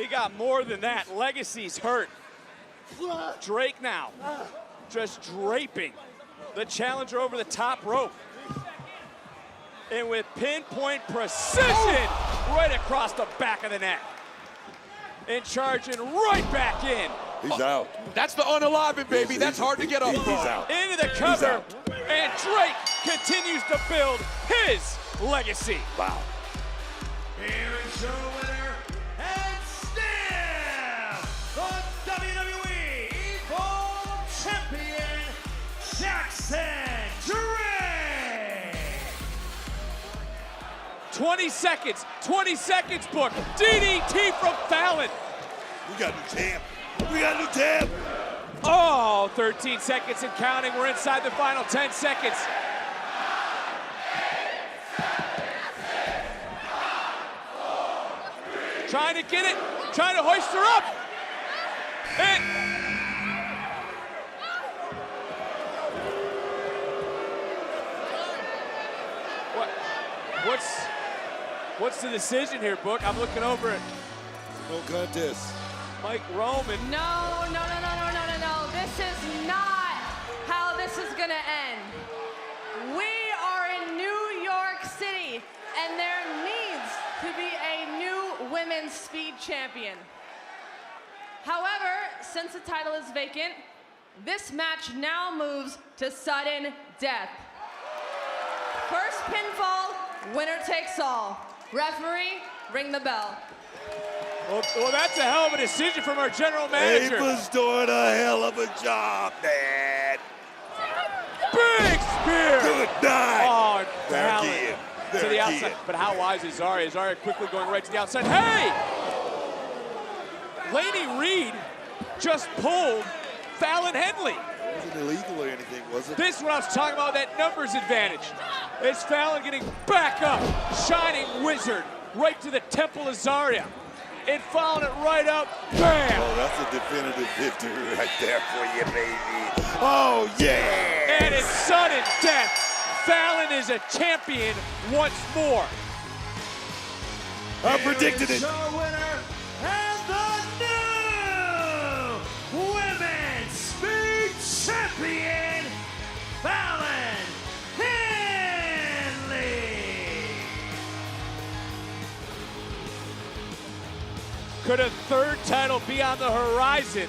He got more than that. Legacy's hurt. Drake now just draping the challenger over the top rope. And with pinpoint precision, right across the back of the neck. And charging right back in. He's out. That's the unaliving, baby. That's hard to get up. He's out. Into the cover. And Drake continues to build his legacy. Wow. Here is your winner, and still the WWE Gold Champion, Jackson Gray. 20 seconds, Book. DDT from Fallon. We got a new champ. We got a new champ. Oh, 13 seconds and counting. We're inside the final 10 seconds. Trying to get it, trying to hoist her up. And what's the decision here, Book? I'm looking over at No contest. Mike Roman. No. This is not how this is gonna end. We are in New York City, and there needs to be a new women's speed champion. However, since the title is vacant, this match now moves to sudden death. First pinfall, winner takes all. Referee, ring the bell. Well, that's a hell of a decision from our general manager. Ava's doing a hell of a job, man. Big spear. Good night. Oh, Back Fallon in. to the outside. But how wise is Zarya? Zarya quickly going right to the outside. Hey! Laney Reed just pulled Fallon Henley. It wasn't illegal or anything, was it? This is what I was talking about, that numbers advantage. It's Fallon getting back up. Shining Wizard right to the temple of Zarya. And following it right up, bam! Oh, that's a definitive victory right there for you, baby. Oh, yeah! And it's sudden death. Fallon is a champion once more. I predicted it. Your winner, and the new Women's Speed Champion, Fallon Henley. Could a third title be on the horizon?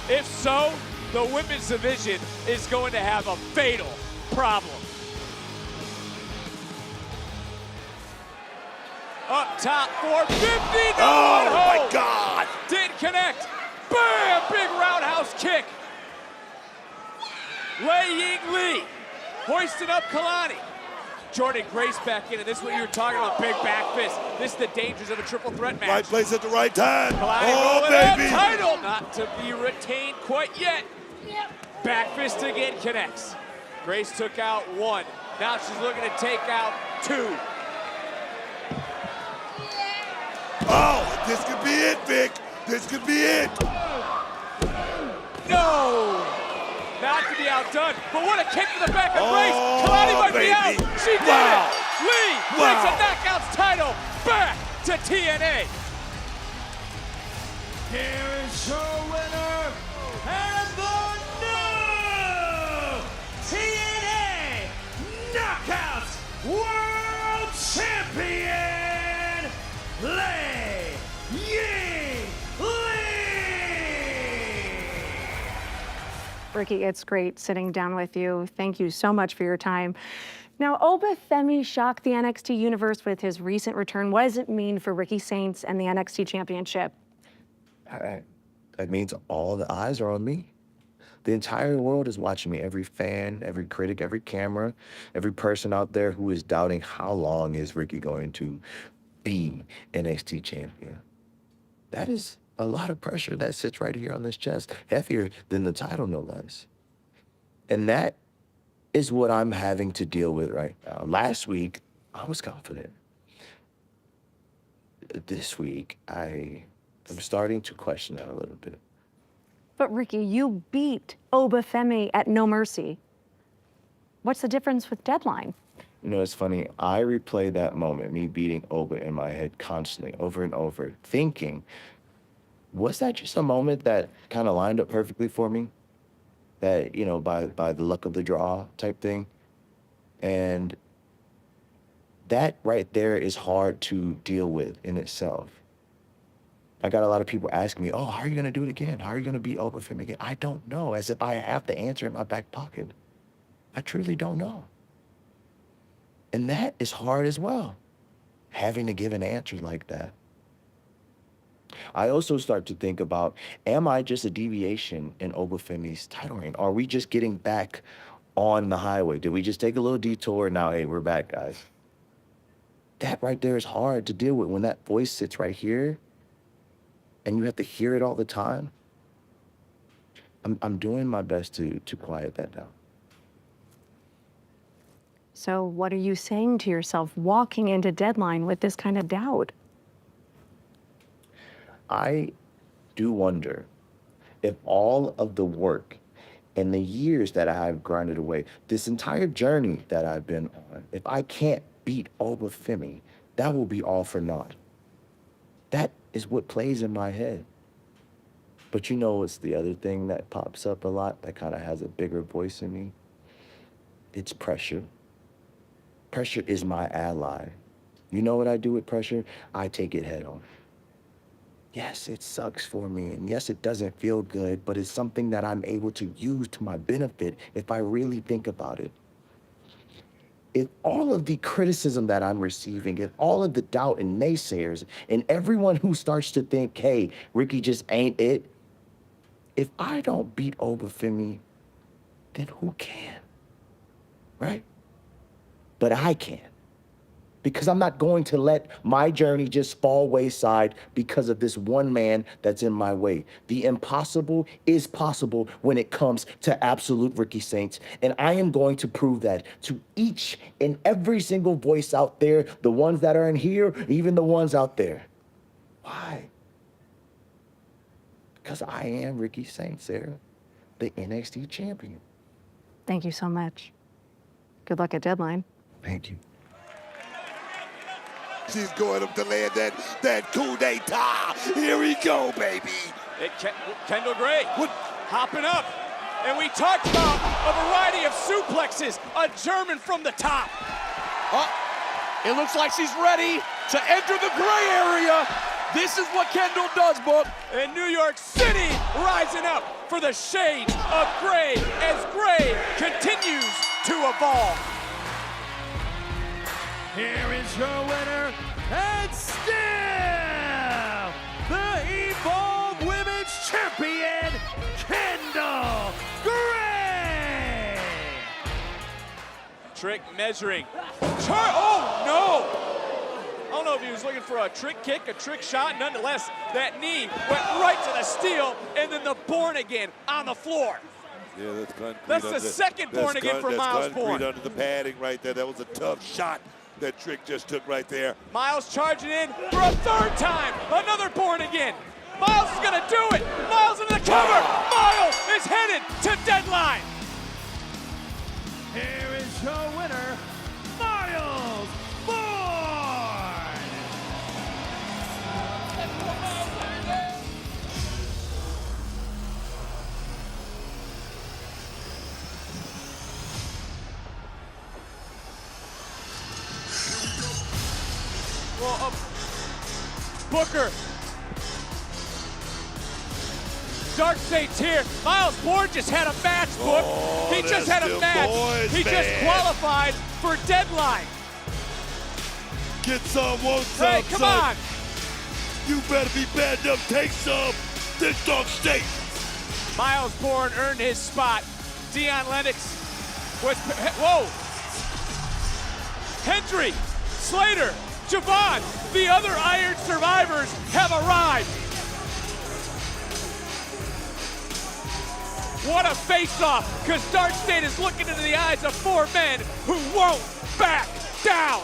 If so, the women's division is going to have a fatal problem. Up top, 450. No Oh, one my hold. God. Didn't connect. Bam! Big roundhouse kick. Lei Ying Lee hoisting up Kalani. Jordan Grace back in, and this is what you were talking about, big back fist. This is the dangers of a triple threat match. Right place at the right time. Kalani Oh, rolling up, baby. title not to be retained quite yet. Back fist again connects. Grace took out one. Now she's looking to take out two. Oh, this could be it, Vic. This could be it. No! Not to be outdone, but what a kick to the back of Oh, Grace. Kalani might baby. be out. She did Wow. it. Lee Wow. brings a knockouts title back to TNA. Here is your winner, and the new TNA Knockouts World Champion, Lei Ying Lee. Ricky, it's great sitting down with you. Thank you so much for your time. Now, Obafemi shocked the NXT universe with his recent return. What does it mean for Ricky Saints and the NXT Championship? That means all the eyes are on me. The entire world is watching me. Every fan, every critic, every camera, every person out there who is doubting how long is Ricky going to be NXT champion. That is a lot of pressure that sits right here on this chest, heavier than the title, no less. And that is what I'm having to deal with right now. Last week, I was confident. This week, I'm starting to question that a little bit. But Ricky, you beat Obafemi at No Mercy. What's the difference with Deadline? You know, it's funny. I replay that moment, me beating Oba in my head constantly, over and over, thinking Was that just a moment that kind of lined up perfectly for me? That, you know, by the luck of the draw type thing? And that right there is hard to deal with in itself. I got a lot of people asking me, oh, how are you going to do it again? How are you going to beat Obafemi again? I don't know, as if I have the answer in my back pocket. I truly don't know. And that is hard as well, having to give an answer like that. I also start to think about, am I just a deviation in Obafemi's title reign? Are we just getting back on the highway? Did we just take a little detour and now, hey, we're back, guys? That right there is hard to deal with when that voice sits right here and you have to hear it all the time. I'm doing my best to quiet that down. So what are you saying to yourself walking into Deadline with this kind of doubt? I do wonder if all of the work and the years that I have grinded away, this entire journey that I've been on, if I can't beat Obafemi, that will be all for naught. That is what plays in my head. But you know what's the other thing that pops up a lot that kind of has a bigger voice in me? It's pressure. Pressure is my ally. You know what I do with pressure? I take it head on. Yes, it sucks for me, and yes, it doesn't feel good, but it's something that I'm able to use to my benefit if I really think about it. If all of the criticism that I'm receiving, if all of the doubt and naysayers, and everyone who starts to think, hey, Ricky just ain't it, if I don't beat Obafemi, then who can, right? But I can. Because I'm not going to let my journey just fall wayside because of this one man that's in my way. The impossible is possible when it comes to absolute Ricky Saints. And I am going to prove that to each and every single voice out there, the ones that are in here, even the ones out there. Why? Because I am Ricky Saints, Sarah, the NXT champion. Thank you so much. Good luck at Deadline. Thank you. She's going up to land that coup d'etat. Here we go, baby. Kendall Gray hopping up. And we talked about a variety of suplexes. A German from the top. It looks like she's ready to enter the gray area. This is what Kendall does, Book. And New York City rising up for the shades of gray as Gray continues to evolve. Here is your winner, and still the Evolve Women's Champion, Kendall Gray. Trick measuring. Oh, no! I don't know if he was looking for a trick kick, a trick shot. Nonetheless, that knee went right to the steel, and then the Bourne again on the floor. Yeah, that's concrete. That's the second Bourne again for Miles Bourne. Under the padding right there. That was a tough shot that Trick just took right there. Miles charging in for a third time. Another Bourne again. Miles is going to do it. Miles into the cover. Miles is headed to Deadline. Here is your winner, Miles Bourne. Well, Booker. Dark Saints here. Miles Bourne just had a match, Book. He just had a match. Boys, he just qualified for Deadline. Get some, want some. Hey, come on. You better be bad enough. Take some. This dog state. Miles Bourne earned his spot. Dion Lennox was, whoa. Hendry, Slater, Javon, the other Iron Survivors have arrived. What a face-off, because Dark State is looking into the eyes of four men who won't back down.